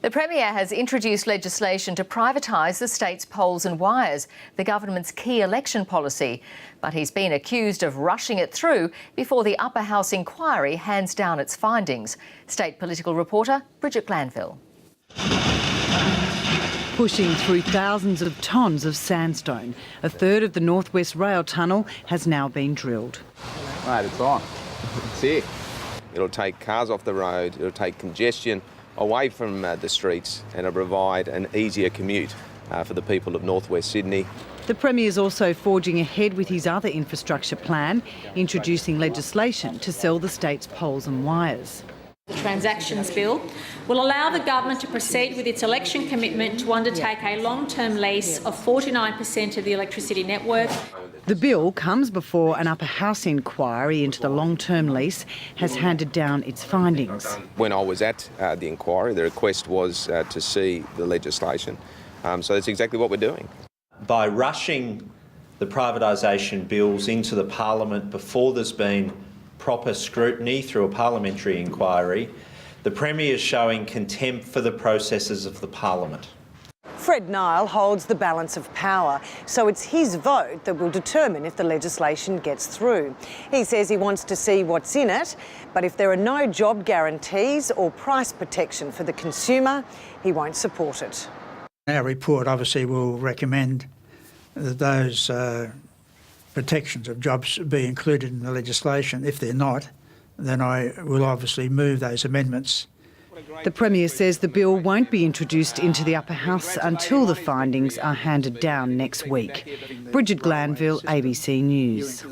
The Premier has introduced legislation to privatise the state's poles and wires, the government's key election policy. But he's been accused of rushing it through before the Upper House inquiry hands down its findings. State political reporter Bridget Glanville. Pushing through thousands of tonnes of sandstone, a third of the North West Rail tunnel has now been drilled. Mate, it's on. It's here. It'll take cars off the road, it'll take congestion away from the streets, and it'll provide an easier commute for the people of North West Sydney. The Premier is also forging ahead with his other infrastructure plan, introducing legislation to sell the state's poles and wires. The Transactions Bill will allow the government to proceed with its election commitment to undertake a long-term lease of 49% of the electricity network. The bill comes before an Upper House inquiry into the long-term lease has handed down its findings. When I was at the inquiry, the request was to see the legislation. So that's exactly what we're doing. By rushing the privatisation bills into the Parliament before there's been proper scrutiny through a parliamentary inquiry, the Premier is showing contempt for the processes of the Parliament. Fred Nile holds the balance of power, so it's his vote that will determine if the legislation gets through. He says he wants to see what's in it, but if there are no job guarantees or price protection for the consumer, he won't support it. Our report obviously will recommend that those protections of jobs be included in the legislation. If they're not, then I will obviously move those amendments. The Premier says the bill won't be introduced into the Upper House until the findings are handed down next week. Bridget Glanville, ABC News.